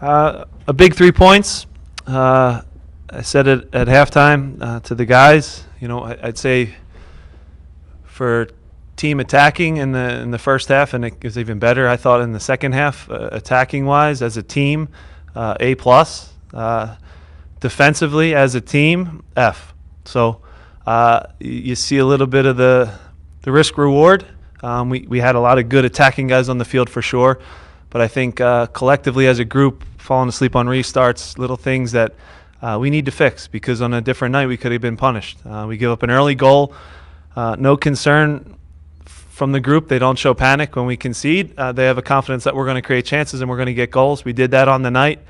A big 3 points. I said it at halftime to the guys. I'd say for team attacking in the first half, and it was even better, I thought, in the second half, attacking wise as a team, A plus. Defensively as a team, F. So you see a little bit of the risk reward. We had a lot of good attacking guys on the field for sure, but I think collectively as a group, falling asleep on restarts, little things that we need to fix, because on a different night we could have been punished. We give up an early goal. No concern from the group. They don't show panic when we concede. They have a confidence that we're going to create chances and we're going to get goals. We did that on the night.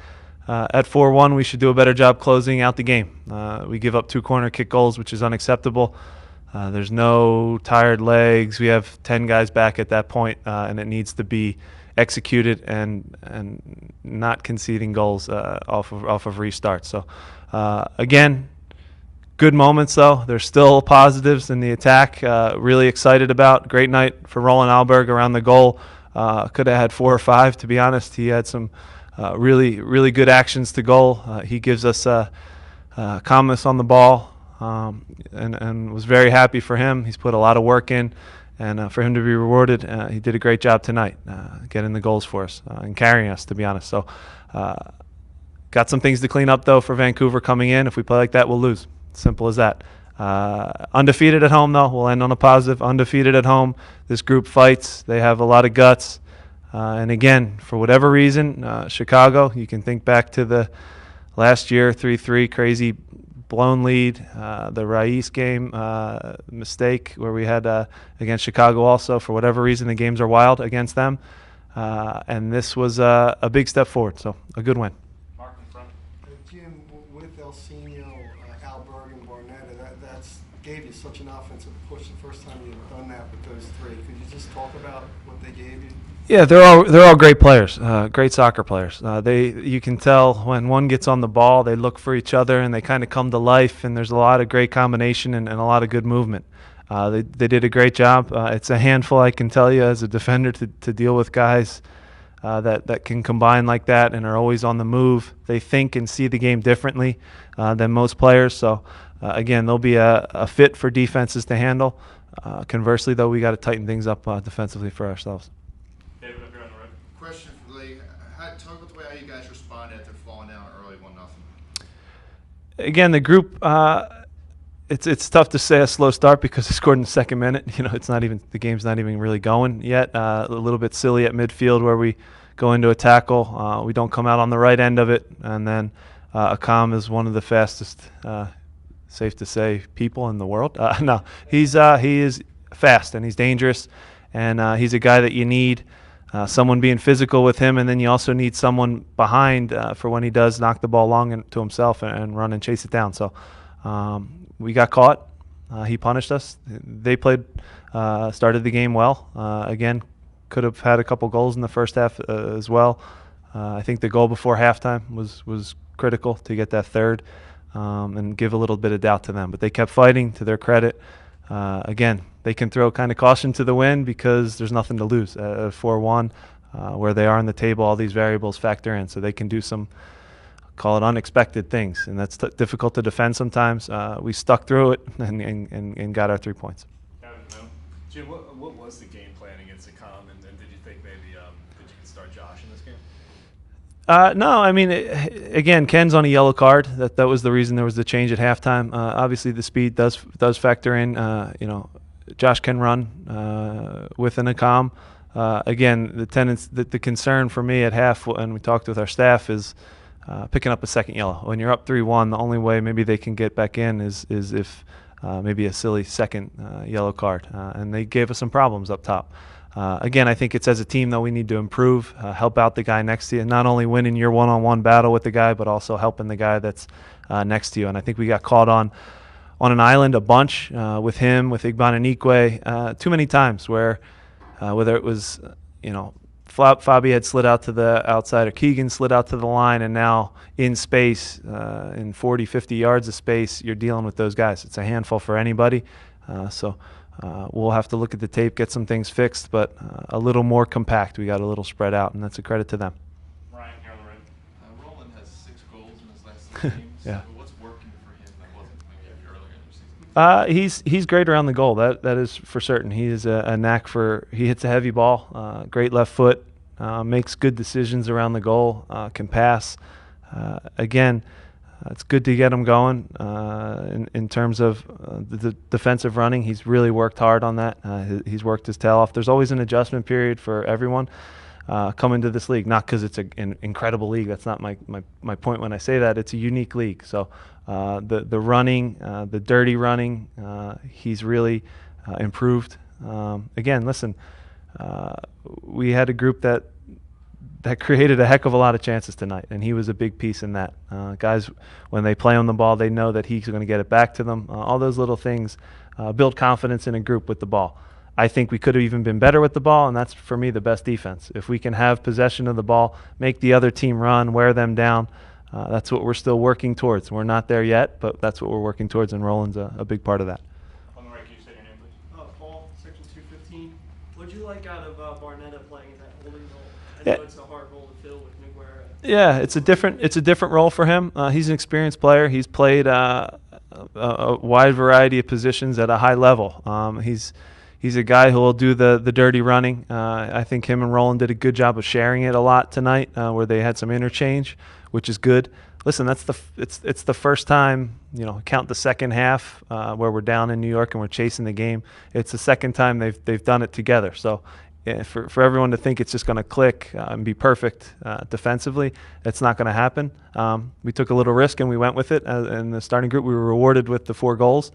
At 4-1, we should do a better job closing out the game. We give up 2 corner kick goals, which is unacceptable. There's no tired legs. We have 10 guys back at that point, and it needs to be executed and not conceding goals off of restart. So again, good moments though. There's still positives in the attack. Really excited about. Great night for Roland Alberg around the goal. Could have had 4 or 5, to be honest. He had some really good actions to goal. He gives us calmness on the ball, and was very happy for him. He's put a lot of work in. And for him to be rewarded, he did a great job tonight, getting the goals for us and carrying us, to be honest. So got some things to clean up, though, for Vancouver coming in. If we play like that, we'll lose. Simple as that. Undefeated at home, though. We'll end on a positive. Undefeated at home. This group fights. They have a lot of guts. And again, for whatever reason, Chicago, you can think back to the last year, 3-3, crazy blown lead, the Raiz game mistake where we had against Chicago also. For whatever reason, the games are wild against them. And this was a big step forward, so a good win. Mark in front. Jim, with Elsinio, Alberg, and Barnetta, that's gave you such an offensive push the first time you've done that with those 3. Could you just talk about what they gave you? Yeah, they're all great players, great soccer players. You can tell when one gets on the ball, they look for each other and they kind of come to life. And there's a lot of great combination and a lot of good movement. They did a great job. It's a handful, I can tell you, as a defender to deal with guys that can combine like that and are always on the move. They think and see the game differently than most players. So again, they'll be a fit for defenses to handle. Conversely, though, we got to tighten things up defensively for ourselves. David, up here on the road. Question for Lee. Talk about the way how you guys responded after falling down early 1-0. Again, the group, it's tough to say a slow start because they scored in the second minute. It's not even, the game's not even really going yet. A little bit silly at midfield where we go into a tackle. We don't come out on the right end of it. And then Akam is one of the fastest, safe to say, people in the world. No, he is fast and he's dangerous. And he's a guy that you need. Someone being physical with him, and then you also need someone behind for when he does knock the ball long to himself and run and chase it down. So we got caught. He punished us. They started the game well. Again, could have had a couple goals in the first half as well. I think the goal before halftime was critical to get that third and give a little bit of doubt to them. But they kept fighting, to their credit. Again, they can throw kind of caution to the wind because there's nothing to lose. 4-1, where they are in the table, all these variables factor in. So they can do some, call it unexpected things, and that's difficult to defend sometimes. We stuck through it and got our 3 points. Jim, what was the game plan against Akam, and did you think maybe that you could start Josh in this game? No, I mean, again, Ken's on a yellow card. That was the reason there was the change at halftime. Obviously, the speed does factor in. Josh can run with an Akam. Again, the concern for me at half, and we talked with our staff, is picking up a second yellow. When you're up 3-1, the only way maybe they can get back in is if maybe a silly second yellow card. And they gave us some problems up top. Again, I think it's as a team, though, we need to improve, help out the guy next to you, and not only winning your one-on-one battle with the guy, but also helping the guy that's next to you. And I think we got caught on an island a bunch with him, with Igban and Ikwe, too many times where whether it was, Fabi had slid out to the outside or Keegan slid out to the line, and now in space, in 40, 50 yards of space, you're dealing with those guys. It's a handful for anybody. So we'll have to look at the tape, get some things fixed, but a little more compact. We got a little spread out, and that's a credit to them. Ryan, here on the road. Yeah. What's working for him that wasn't maybe earlier in the season? He's great around the goal. That is for certain. He is a knack for. He hits a heavy ball. Great left foot. Makes good decisions around the goal. Can pass. Again, it's good to get him going. In terms of the defensive running, he's really worked hard on that. He's worked his tail off. There's always an adjustment period for everyone coming to this league. Not because it's an incredible league. That's not my point when I say that. It's a unique league. So the running, the dirty running, he's really improved. Again, listen, we had a group that created a heck of a lot of chances tonight, and he was a big piece in that. Guys, when they play on the ball, they know that he's going to get it back to them. All those little things build confidence in a group with the ball. I think we could have even been better with the ball, and that's, for me, the best defense. If we can have possession of the ball, make the other team run, wear them down, that's what we're still working towards. We're not there yet, but that's what we're working towards, and Roland's a big part of that. On the right, can you say your name, please? Paul, Section 215. What'd you like out of Barnetta playing in that holding role? I Yeah. know it's a hard role to fill with Miguera. Yeah, it's a different role for him. He's an experienced player. He's played a wide variety of positions at a high level. He's a guy who will do the dirty running. I think him and Roland did a good job of sharing it a lot tonight, where they had some interchange, which is good. Listen, it's the first time, count the second half where we're down in New York and we're chasing the game. It's the second time they've done it together. So for everyone to think it's just going to click and be perfect defensively, it's not going to happen. We took a little risk and we went with it. In the starting group, we were rewarded with the 4 goals.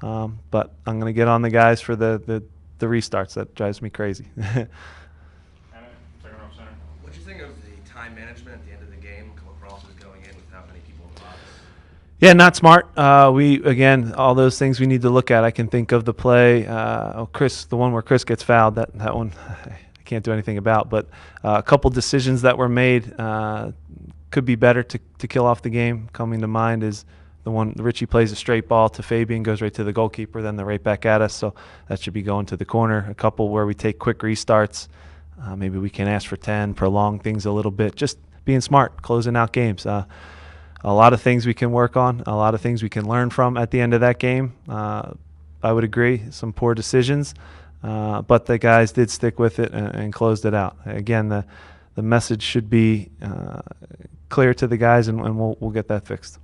But I'm going to get on the guys for the restarts. That drives me crazy. Second row center. What do you think of the time management at the end of the game? A couple of crosses going in without many people in the box. Yeah, not smart. Again, all those things we need to look at. I can think of the play. Chris, the one where Chris gets fouled. That one I can't do anything about. But a couple decisions that were made could be better to kill off the game. Coming to mind is the one Richie plays a straight ball to Fabian, goes right to the goalkeeper, then they're right back at us. So that should be going to the corner. A couple where we take quick restarts. Maybe we can ask for 10, prolong things a little bit. Just being smart, closing out games. A lot of things we can work on, a lot of things we can learn from at the end of that game. I would agree, some poor decisions, but the guys did stick with it and closed it out. Again, the message should be clear to the guys, and we'll get that fixed.